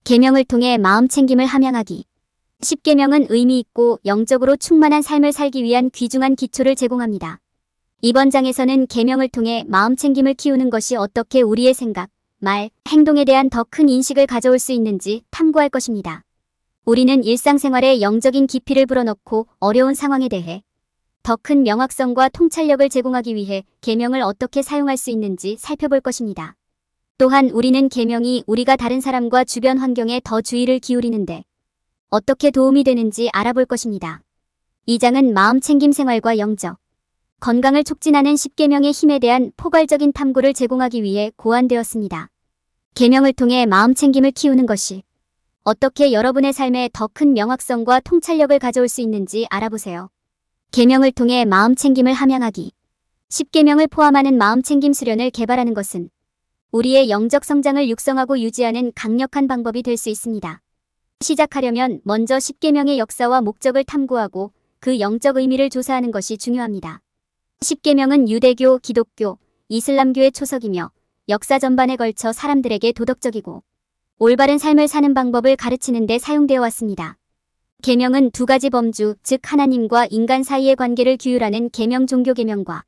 계명을 통해 마음챙김을 함양하기. 10계명은 의미 있고 영적으로 충만한 삶을 살기 위한 귀중한 기초를 제공합니다. 이번 장에서는 계명을 통해 마음챙김을 키우는 것이 어떻게 우리의 생각, 말, 행동에 대한 더 큰 인식을 가져올 수 있는지 탐구할 것입니다. 우리는 일상생활에 영적인 깊이를 불어넣고 어려운 상황에 대해 더 큰 명확성과 통찰력을 제공하기 위해 계명을 어떻게 사용할 수 있는지 살펴볼 것입니다. 또한 우리는 계명이 우리가 다른 사람과 주변 환경에 더 주의를 기울이는데 어떻게 도움이 되는지 알아볼 것입니다. 이 장은 마음챙김 생활과 영적 건강을 촉진하는 10계명의 힘에 대한 포괄적인 탐구를 제공하기 위해 고안되었습니다. 계명을 통해 마음챙김을 키우는 것이 어떻게 여러분의 삶에 더 큰 명확성과 통찰력을 가져올 수 있는지 알아보세요. 계명을 통해 마음챙김을 함양하기. 10계명을 포함하는 마음챙김 수련을 개발하는 것은 우리의 영적 성장을 육성하고 유지하는 강력한 방법이 될 수 있습니다. 시작하려면 먼저 10계명의 역사와 목적을 탐구하고 그 영적 의미를 조사하는 것이 중요합니다. 10계명은 유대교, 기독교, 이슬람교의 초석이며 역사 전반에 걸쳐 사람들에게 도덕적이고 올바른 삶을 사는 방법을 가르치는 데 사용되어 왔습니다. 계명은 두 가지 범주, 즉 하나님과 인간 사이의 관계를 규율하는 계명 종교 계명과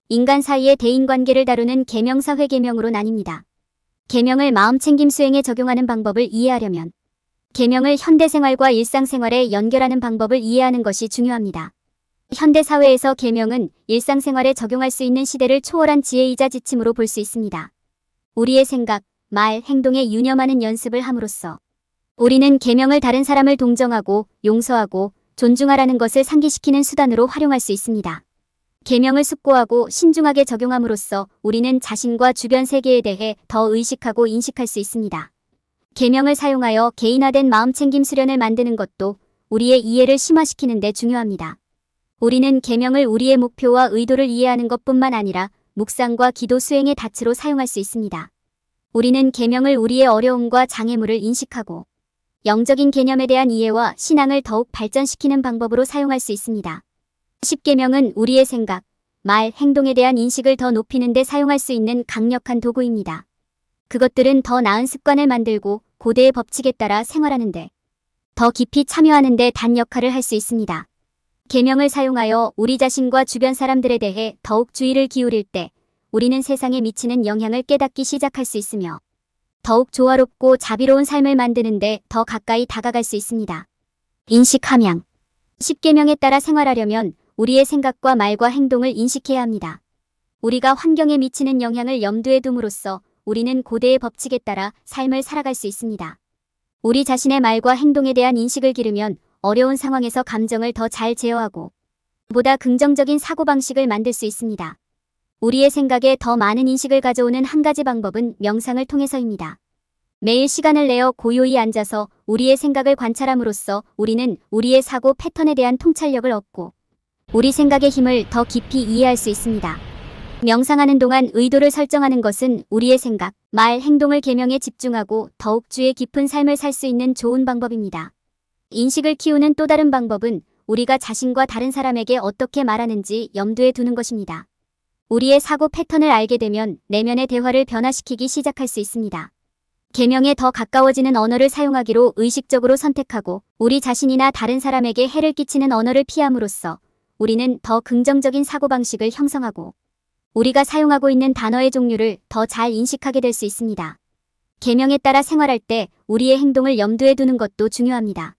인간 사이의 대인 관계를 다루는 계명 사회 계명으로 나뉩니다. 계명을 마음챙김 수행에 적용하는 방법을 이해하려면 계명을 현대생활과 일상생활에 연결하는 방법을 이해하는 것이 중요합니다. 현대사회에서 계명은 일상생활에 적용할 수 있는 시대를 초월한 지혜이자 지침으로 볼 수 있습니다. 우리의 생각, 말, 행동에 유념하는 연습을 함으로써 우리는 계명을 다른 사람을 동정하고 용서하고 존중하라는 것을 상기시키는 수단으로 활용할 수 있습니다. 계명을 숙고하고 신중하게 적용함으로써 우리는 자신과 주변 세계에 대해 더 의식하고 인식할 수 있습니다. 계명을 사용하여 개인화된 마음챙김 수련을 만드는 것도 우리의 이해를 심화시키는 데 중요합니다. 우리는 계명을 우리의 목표와 의도를 이해하는 것뿐만 아니라 묵상과 기도 수행의 닻으로 사용할 수 있습니다. 우리는 계명을 우리의 어려움과 장애물을 인식하고 영적인 개념에 대한 이해와 신앙을 더욱 발전시키는 방법으로 사용할 수 있습니다. 10계명은 우리의 생각, 말, 행동에 대한 인식을 더 높이는 데 사용할 수 있는 강력한 도구입니다. 그것들은 더 나은 습관을 만들고 고대의 법칙에 따라 생활하는 데 더 깊이 참여하는 데 단 역할을 할 수 있습니다. 계명을 사용하여 우리 자신과 주변 사람들에 대해 더욱 주의를 기울일 때 우리는 세상에 미치는 영향을 깨닫기 시작할 수 있으며 더욱 조화롭고 자비로운 삶을 만드는 데 더 가까이 다가갈 수 있습니다. 인식 함양. 10계명에 따라 생활하려면 우리의 생각과 말과 행동을 인식해야 합니다. 우리가 환경에 미치는 영향을 염두에 둠으로써 우리는 고대의 법칙에 따라 삶을 살아갈 수 있습니다. 우리 자신의 말과 행동에 대한 인식을 기르면 어려운 상황에서 감정을 더 잘 제어하고 보다 긍정적인 사고방식을 만들 수 있습니다. 우리의 생각에 더 많은 인식을 가져오는 한 가지 방법은 명상을 통해서입니다. 매일 시간을 내어 고요히 앉아서 우리의 생각을 관찰함으로써 우리는 우리의 사고 패턴에 대한 통찰력을 얻고 우리 생각의 힘을 더 깊이 이해할 수 있습니다. 명상하는 동안 의도를 설정하는 것은 우리의 생각, 말, 행동을 계명에 집중하고 더욱 주의 깊은 삶을 살 수 있는 좋은 방법입니다. 인식을 키우는 또 다른 방법은 우리가 자신과 다른 사람에게 어떻게 말하는지 염두에 두는 것입니다. 우리의 사고 패턴을 알게 되면 내면의 대화를 변화시키기 시작할 수 있습니다. 계명에 더 가까워지는 언어를 사용하기로 의식적으로 선택하고 우리 자신이나 다른 사람에게 해를 끼치는 언어를 피함으로써 우리는 더 긍정적인 사고방식을 형성하고 우리가 사용하고 있는 단어의 종류를 더 잘 인식하게 될 수 있습니다. 계명에 따라 생활할 때 우리의 행동을 염두에 두는 것도 중요합니다.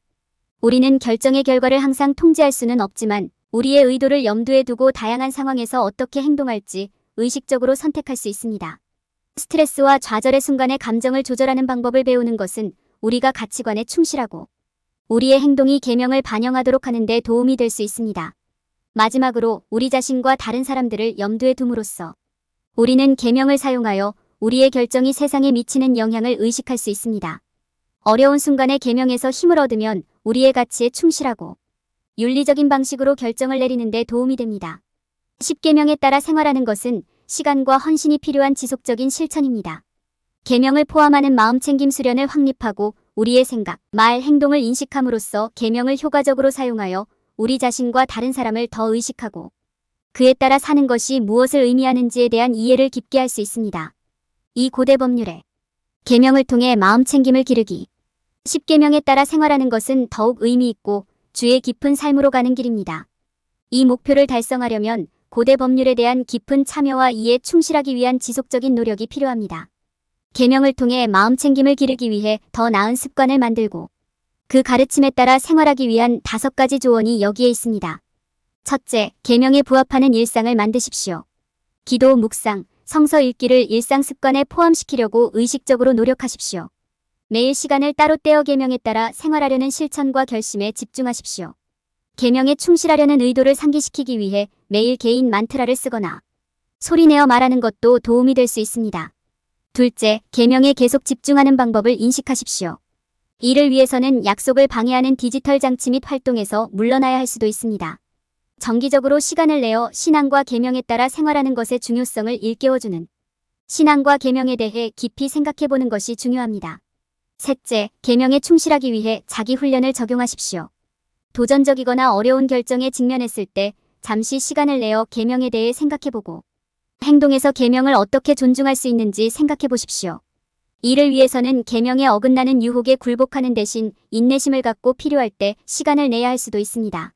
우리는 결정의 결과를 항상 통제할 수는 없지만 우리의 의도를 염두에 두고 다양한 상황에서 어떻게 행동할지 의식적으로 선택할 수 있습니다. 스트레스와 좌절의 순간에 감정을 조절하는 방법을 배우는 것은 우리가 가치관에 충실하고 우리의 행동이 계명을 반영하도록 하는 데 도움이 될 수 있습니다. 마지막으로 우리 자신과 다른 사람들을 염두에 둠으로써 우리는 계명을 사용하여 우리의 결정이 세상에 미치는 영향을 의식할 수 있습니다. 어려운 순간에 계명에서 힘을 얻으면 우리의 가치에 충실하고 윤리적인 방식으로 결정을 내리는 데 도움이 됩니다. 10계명에 따라 생활하는 것은 시간과 헌신이 필요한 지속적인 실천입니다. 계명을 포함하는 마음챙김 수련을 확립하고 우리의 생각, 말, 행동을 인식함으로써 계명을 효과적으로 사용하여 우리 자신과 다른 사람을 더 의식하고 그에 따라 사는 것이 무엇을 의미하는지에 대한 이해를 깊게 할 수 있습니다. 이 고대 법률에 계명을 통해 마음챙김을 기르기. 십계명에 따라 생활하는 것은 더욱 의미 있고 주의 깊은 삶으로 가는 길입니다. 이 목표를 달성하려면 고대 법률에 대한 깊은 참여와 이해에 충실하기 위한 지속적인 노력이 필요합니다. 계명을 통해 마음챙김을 기르기 위해 더 나은 습관을 만들고 그 가르침에 따라 생활하기 위한 5가지 조언이 여기에 있습니다. 첫째, 계명에 부합하는 일상을 만드십시오. 기도, 묵상, 성서 읽기를 일상 습관에 포함시키려고 의식적으로 노력하십시오. 매일 시간을 따로 떼어 계명에 따라 생활하려는 실천과 결심에 집중하십시오. 계명에 충실하려는 의도를 상기시키기 위해 매일 개인 만트라를 쓰거나 소리내어 말하는 것도 도움이 될 수 있습니다. 둘째, 계명에 계속 집중하는 방법을 인식하십시오. 이를 위해서는 약속을 방해하는 디지털 장치 및 활동에서 물러나야 할 수도 있습니다. 정기적으로 시간을 내어 신앙과 계명에 따라 생활하는 것의 중요성을 일깨워주는 신앙과 계명에 대해 깊이 생각해보는 것이 중요합니다. 셋째, 계명에 충실하기 위해 자기 훈련을 적용하십시오. 도전적이거나 어려운 결정에 직면했을 때 잠시 시간을 내어 계명에 대해 생각해보고 행동에서 계명을 어떻게 존중할 수 있는지 생각해보십시오. 이를 위해서는 계명에 어긋나는 유혹에 굴복하는 대신 인내심을 갖고 필요할 때 시간을 내야 할 수도 있습니다.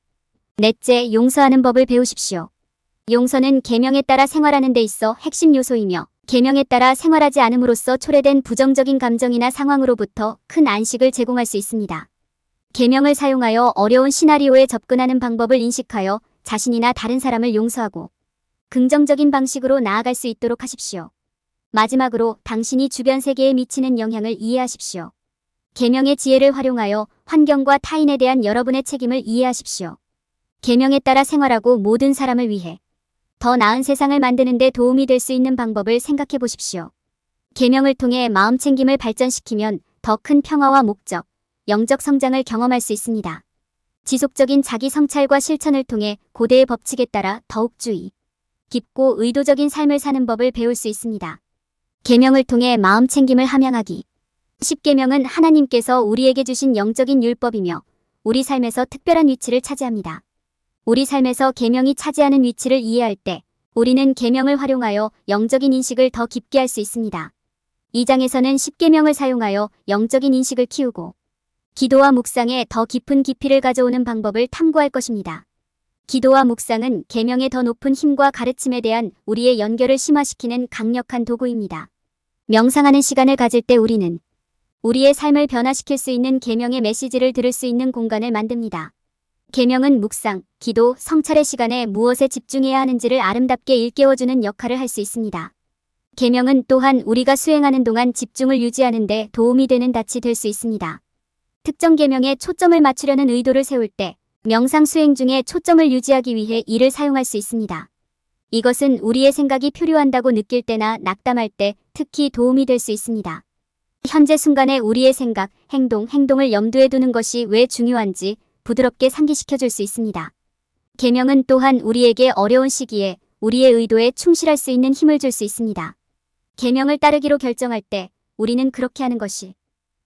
넷째, 용서하는 법을 배우십시오. 용서는 계명에 따라 생활하는 데 있어 핵심 요소이며 계명에 따라 생활하지 않음으로써 초래된 부정적인 감정이나 상황으로부터 큰 안식을 제공할 수 있습니다. 계명을 사용하여 어려운 시나리오에 접근하는 방법을 인식하여 자신이나 다른 사람을 용서하고 긍정적인 방식으로 나아갈 수 있도록 하십시오. 마지막으로 당신이 주변 세계에 미치는 영향을 이해하십시오. 계명의 지혜를 활용하여 환경과 타인에 대한 여러분의 책임을 이해하십시오. 계명에 따라 생활하고 모든 사람을 위해 더 나은 세상을 만드는 데 도움이 될 수 있는 방법을 생각해 보십시오. 계명을 통해 마음챙김을 발전시키면 더 큰 평화와 목적, 영적 성장을 경험할 수 있습니다. 지속적인 자기 성찰과 실천을 통해 고대의 법칙에 따라 더욱 주의 깊고 의도적인 삶을 사는 법을 배울 수 있습니다. 계명을 통해 마음챙김을 함양하기. 십계명은 하나님께서 우리에게 주신 영적인 율법이며 우리 삶에서 특별한 위치를 차지합니다. 우리 삶에서 계명이 차지하는 위치를 이해할 때 우리는 계명을 활용하여 영적인 인식을 더 깊게 할 수 있습니다. 이 장에서는 십계명을 사용하여 영적인 인식을 키우고 기도와 묵상에 더 깊은 깊이를 가져오는 방법을 탐구할 것입니다. 기도와 묵상은 계명의 더 높은 힘과 가르침에 대한 우리의 연결을 심화시키는 강력한 도구입니다. 명상하는 시간을 가질 때 우리는 우리의 삶을 변화시킬 수 있는 계명의 메시지를 들을 수 있는 공간을 만듭니다. 계명은 묵상, 기도, 성찰의 시간에 무엇에 집중해야 하는지를 아름답게 일깨워주는 역할을 할 수 있습니다. 계명은 또한 우리가 수행하는 동안 집중을 유지하는 데 도움이 되는 닻이 될 수 있습니다. 특정 계명에 초점을 맞추려는 의도를 세울 때 명상 수행 중에 초점을 유지하기 위해 이를 사용할 수 있습니다. 이것은 우리의 생각이 표류한다고 느낄 때나 낙담할 때 특히 도움이 될 수 있습니다. 현재 순간에 우리의 생각, 행동을 염두에 두는 것이 왜 중요한지 부드럽게 상기시켜줄 수 있습니다. 계명은 또한 우리에게 어려운 시기에 우리의 의도에 충실할 수 있는 힘을 줄 수 있습니다. 계명을 따르기로 결정할 때 우리는 그렇게 하는 것이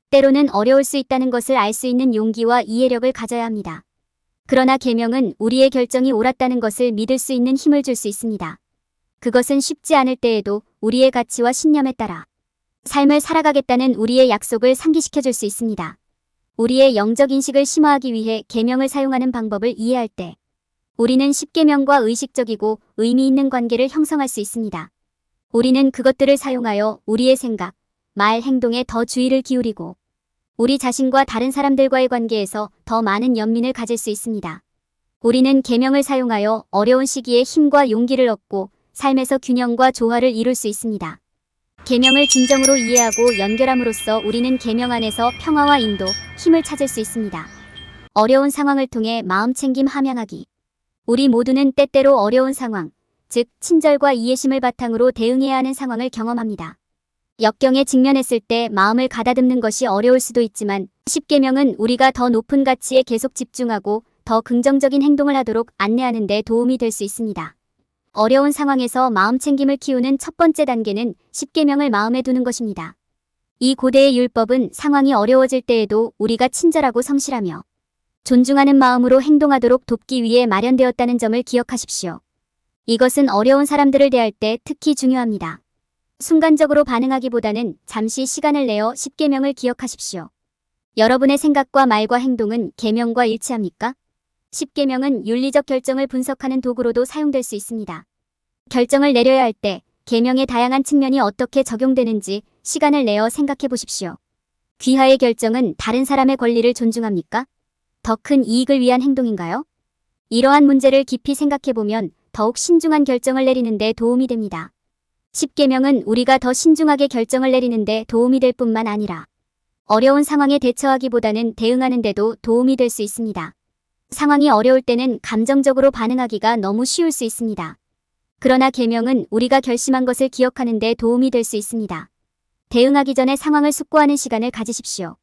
때로는 어려울 수 있다는 것을 알 수 있는 용기와 이해력을 가져야 합니다. 그러나 계명은 우리의 결정이 옳았다는 것을 믿을 수 있는 힘을 줄 수 있습니다. 그것은 쉽지 않을 때에도 우리의 가치와 신념에 따라 삶을 살아가겠다는 우리의 약속을 상기시켜줄 수 있습니다. 우리의 영적 인식을 심화하기 위해 계명을 사용하는 방법을 이해할 때 우리는 십계명과 의식적이고 의미 있는 관계를 형성할 수 있습니다. 우리는 그것들을 사용하여 우리의 생각, 말, 행동에 더 주의를 기울이고 우리 자신과 다른 사람들과의 관계에서 더 많은 연민을 가질 수 있습니다. 우리는 계명을 사용하여 어려운 시기에 힘과 용기를 얻고 삶에서 균형과 조화를 이룰 수 있습니다. 계명을 진정으로 이해하고 연결함으로써 우리는 계명 안에서 평화와 인도, 힘을 찾을 수 있습니다. 어려운 상황을 통해 마음챙김 함양하기. 우리 모두는 때때로 어려운 상황, 즉 친절과 이해심을 바탕으로 대응해야 하는 상황을 경험합니다. 역경에 직면했을 때 마음을 가다듬는 것이 어려울 수도 있지만 십계명은 우리가 더 높은 가치에 계속 집중하고 더 긍정적인 행동을 하도록 안내하는 데 도움이 될 수 있습니다. 어려운 상황에서 마음챙김을 키우는 첫 번째 단계는 십계명을 마음에 두는 것입니다. 이 고대의 율법은 상황이 어려워질 때에도 우리가 친절하고 성실하며 존중하는 마음으로 행동하도록 돕기 위해 마련되었다는 점을 기억하십시오. 이것은 어려운 사람들을 대할 때 특히 중요합니다. 순간적으로 반응하기보다는 잠시 시간을 내어 십계명을 기억하십시오. 여러분의 생각과 말과 행동은 계명과 일치합니까? 10계명은 윤리적 결정을 분석하는 도구로도 사용될 수 있습니다. 결정을 내려야 할 때 계명의 다양한 측면이 어떻게 적용되는지 시간을 내어 생각해 보십시오. 귀하의 결정은 다른 사람의 권리를 존중합니까? 더 큰 이익을 위한 행동인가요? 이러한 문제를 깊이 생각해 보면 더욱 신중한 결정을 내리는 데 도움이 됩니다. 10계명은 우리가 더 신중하게 결정을 내리는 데 도움이 될 뿐만 아니라 어려운 상황에 대처하기보다는 대응하는 데도 도움이 될 수 있습니다. 상황이 어려울 때는 감정적으로 반응하기가 너무 쉬울 수 있습니다. 그러나 계명은 우리가 결심한 것을 기억하는 데 도움이 될 수 있습니다. 대응하기 전에 상황을 숙고하는 시간을 가지십시오.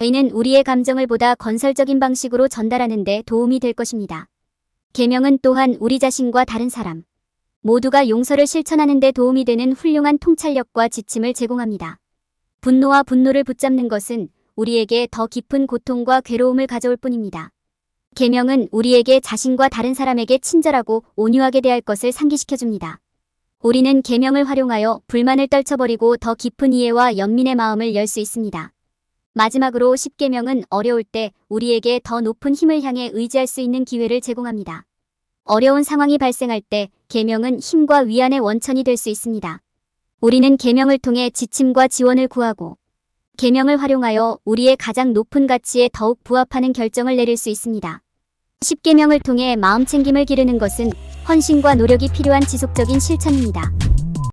이는 우리의 감정을 보다 건설적인 방식으로 전달하는 데 도움이 될 것입니다. 계명은 또한 우리 자신과 다른 사람 모두가 용서를 실천하는 데 도움이 되는 훌륭한 통찰력과 지침을 제공합니다. 분노와 분노를 붙잡는 것은 우리에게 더 깊은 고통과 괴로움을 가져올 뿐입니다. 계명은 우리에게 자신과 다른 사람에게 친절하고 온유하게 대할 것을 상기시켜줍니다. 우리는 계명을 활용하여 불만을 떨쳐버리고 더 깊은 이해와 연민의 마음을 열 수 있습니다. 마지막으로 10계명은 어려울 때 우리에게 더 높은 힘을 향해 의지할 수 있는 기회를 제공합니다. 어려운 상황이 발생할 때 계명은 힘과 위안의 원천이 될 수 있습니다. 우리는 계명을 통해 지침과 지원을 구하고 계명을 활용하여 우리의 가장 높은 가치에 더욱 부합하는 결정을 내릴 수 있습니다. 10계명을 통해 마음챙김을 기르는 것은 헌신과 노력이 필요한 지속적인 실천입니다.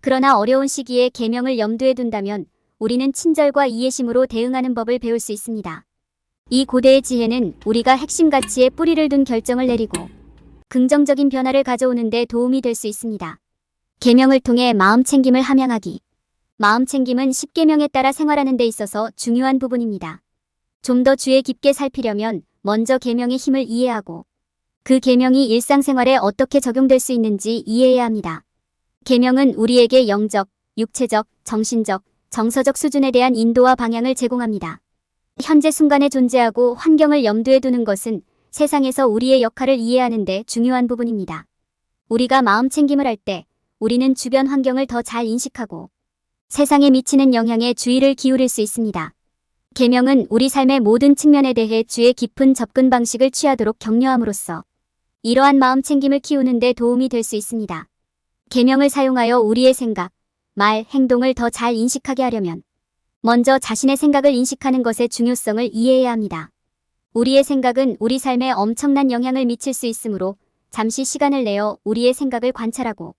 그러나 어려운 시기에 계명을 염두에 둔다면 우리는 친절과 이해심으로 대응하는 법을 배울 수 있습니다. 이 고대의 지혜는 우리가 핵심 가치에 뿌리를 둔 결정을 내리고 긍정적인 변화를 가져오는 데 도움이 될 수 있습니다. 계명을 통해 마음챙김을 함양하기. 마음챙김은 10계명에 따라 생활하는 데 있어서 중요한 부분입니다. 좀 더 주의 깊게 살피려면 먼저 계명의 힘을 이해하고 그 계명이 일상생활에 어떻게 적용될 수 있는지 이해해야 합니다. 계명은 우리에게 영적, 육체적, 정신적, 정서적 수준에 대한 인도와 방향을 제공합니다. 현재 순간에 존재하고 환경을 염두에 두는 것은 세상에서 우리의 역할을 이해하는 데 중요한 부분입니다. 우리가 마음챙김을 할 때 우리는 주변 환경을 더 잘 인식하고 세상에 미치는 영향에 주의를 기울일 수 있습니다. 계명은 우리 삶의 모든 측면에 대해 주의 깊은 접근 방식을 취하도록 격려함으로써 이러한 마음챙김을 키우는 데 도움이 될 수 있습니다. 계명을 사용하여 우리의 생각, 말, 행동을 더 잘 인식하게 하려면 먼저 자신의 생각을 인식하는 것의 중요성을 이해해야 합니다. 우리의 생각은 우리 삶에 엄청난 영향을 미칠 수 있으므로 잠시 시간을 내어 우리의 생각을 관찰하고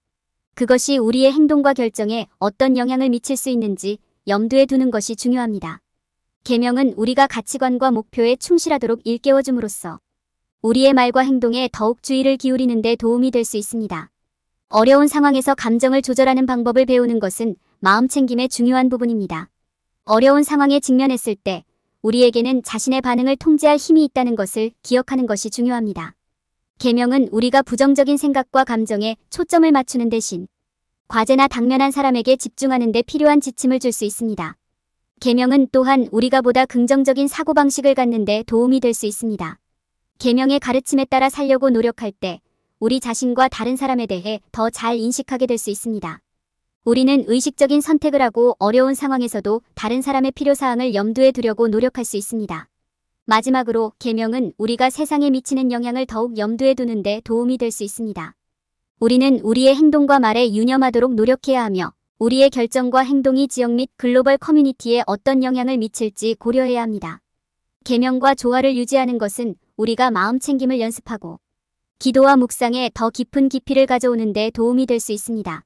그것이 우리의 행동과 결정에 어떤 영향을 미칠 수 있는지 염두에 두는 것이 중요합니다. 계명은 우리가 가치관과 목표에 충실하도록 일깨워줌으로써 우리의 말과 행동에 더욱 주의를 기울이는 데 도움이 될 수 있습니다. 어려운 상황에서 감정을 조절하는 방법을 배우는 것은 마음챙김의 중요한 부분입니다. 어려운 상황에 직면했을 때 우리에게는 자신의 반응을 통제할 힘이 있다는 것을 기억하는 것이 중요합니다. 계명은 우리가 부정적인 생각과 감정에 초점을 맞추는 대신 과제나 당면한 사람에게 집중하는 데 필요한 지침을 줄 수 있습니다. 계명은 또한 우리가 보다 긍정적인 사고방식을 갖는 데 도움이 될 수 있습니다. 계명의 가르침에 따라 살려고 노력할 때 우리 자신과 다른 사람에 대해 더 잘 인식하게 될 수 있습니다. 우리는 의식적인 선택을 하고 어려운 상황에서도 다른 사람의 필요사항을 염두에 두려고 노력할 수 있습니다. 마지막으로 계명은 우리가 세상에 미치는 영향을 더욱 염두에 두는 데 도움이 될 수 있습니다. 우리는 우리의 행동과 말에 유념하도록 노력해야 하며 우리의 결정과 행동이 지역 및 글로벌 커뮤니티에 어떤 영향을 미칠지 고려해야 합니다. 계명과 조화를 유지하는 것은 우리가 마음챙김을 연습하고 기도와 묵상에 더 깊은 깊이를 가져오는 데 도움이 될 수 있습니다.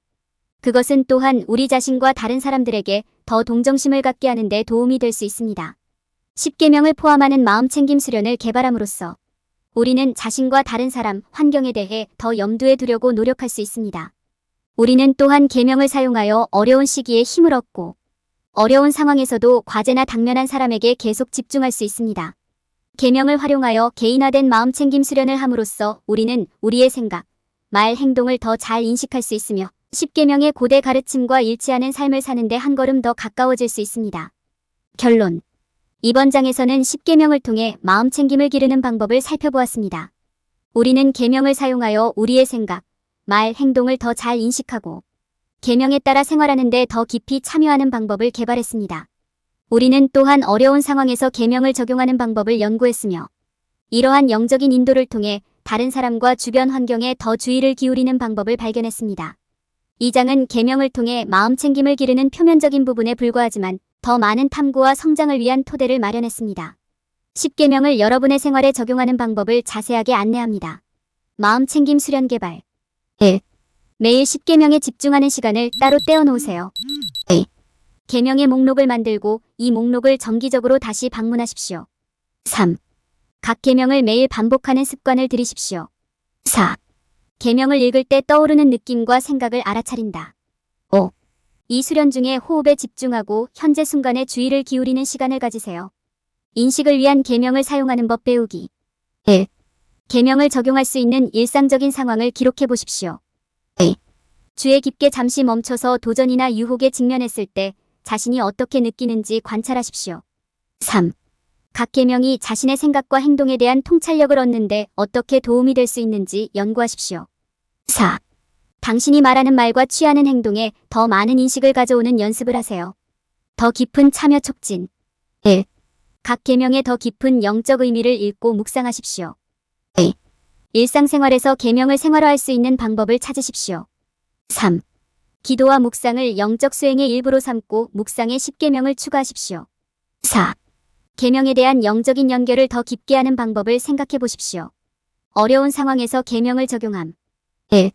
그것은 또한 우리 자신과 다른 사람들에게 더 동정심을 갖게 하는 데 도움이 될 수 있습니다. 10계명을 포함하는 마음챙김 수련을 개발함으로써 우리는 자신과 다른 사람, 환경에 대해 더 염두에 두려고 노력할 수 있습니다. 우리는 또한 계명을 사용하여 어려운 시기에 힘을 얻고 어려운 상황에서도 과제나 당면한 사람에게 계속 집중할 수 있습니다. 계명을 활용하여 개인화된 마음챙김 수련을 함으로써 우리는 우리의 생각, 말, 행동을 더 잘 인식할 수 있으며 10계명의 고대 가르침과 일치하는 삶을 사는데 한 걸음 더 가까워질 수 있습니다. 결론. 이번 장에서는 10계명을 통해 마음챙김을 기르는 방법을 살펴보았습니다. 우리는 계명을 사용하여 우리의 생각, 말, 행동을 더 잘 인식하고 계명에 따라 생활하는 데 더 깊이 참여하는 방법을 개발했습니다. 우리는 또한 어려운 상황에서 계명을 적용하는 방법을 연구했으며 이러한 영적인 인도를 통해 다른 사람과 주변 환경에 더 주의를 기울이는 방법을 발견했습니다. 이 장은 계명을 통해 마음챙김을 기르는 표면적인 부분에 불과하지만 더 많은 탐구와 성장을 위한 토대를 마련했습니다. 10계명을 여러분의 생활에 적용하는 방법을 자세하게 안내합니다. 마음챙김 수련 개발 1. 매일 10계명에 집중하는 시간을 따로 떼어놓으세요. 2. 계명의 목록을 만들고 이 목록을 정기적으로 다시 방문하십시오. 3. 각 계명을 매일 반복하는 습관을 들이십시오. 4. 계명을 읽을 때 떠오르는 느낌과 생각을 알아차린다. 5. 이 수련 중에 호흡에 집중하고 현재 순간에 주의를 기울이는 시간을 가지세요. 인식을 위한 계명을 사용하는 법 배우기 1. 계명을 적용할 수 있는 일상적인 상황을 기록해 보십시오. 2. 주에 깊게 잠시 멈춰서 도전이나 유혹에 직면했을 때 자신이 어떻게 느끼는지 관찰하십시오. 3. 각 계명이 자신의 생각과 행동에 대한 통찰력을 얻는데 어떻게 도움이 될 수 있는지 연구하십시오. 4. 당신이 말하는 말과 취하는 행동에 더 많은 인식을 가져오는 연습을 하세요. 더 깊은 참여 촉진 1. 각 계명의 더 깊은 영적 의미를 읽고 묵상하십시오. 2. 일상생활에서 계명을 생활화할 수 있는 방법을 찾으십시오. 3. 기도와 묵상을 영적 수행의 일부로 삼고 묵상에 10계명을 추가하십시오. 4. 계명에 대한 영적인 연결을 더 깊게 하는 방법을 생각해 보십시오. 어려운 상황에서 계명을 적용함 1.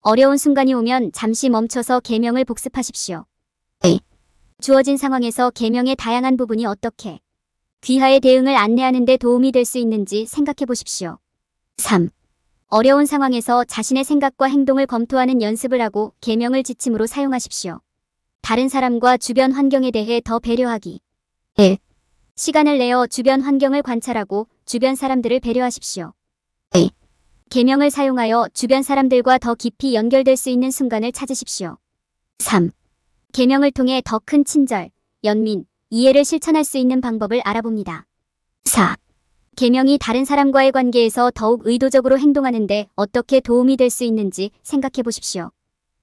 어려운 순간이 오면 잠시 멈춰서 계명을 복습하십시오. 2. 주어진 상황에서 계명의 다양한 부분이 어떻게 귀하의 대응을 안내하는 데 도움이 될 수 있는지 생각해 보십시오. 3. 어려운 상황에서 자신의 생각과 행동을 검토하는 연습을 하고 계명을 지침으로 사용하십시오. 다른 사람과 주변 환경에 대해 더 배려하기 1. 시간을 내어 주변 환경을 관찰하고 주변 사람들을 배려하십시오. 2. 계명을 사용하여 주변 사람들과 더 깊이 연결될 수 있는 순간을 찾으십시오. 3. 계명을 통해 더 큰 친절, 연민, 이해를 실천할 수 있는 방법을 알아봅니다. 4. 계명이 다른 사람과의 관계에서 더욱 의도적으로 행동하는데 어떻게 도움이 될 수 있는지 생각해 보십시오.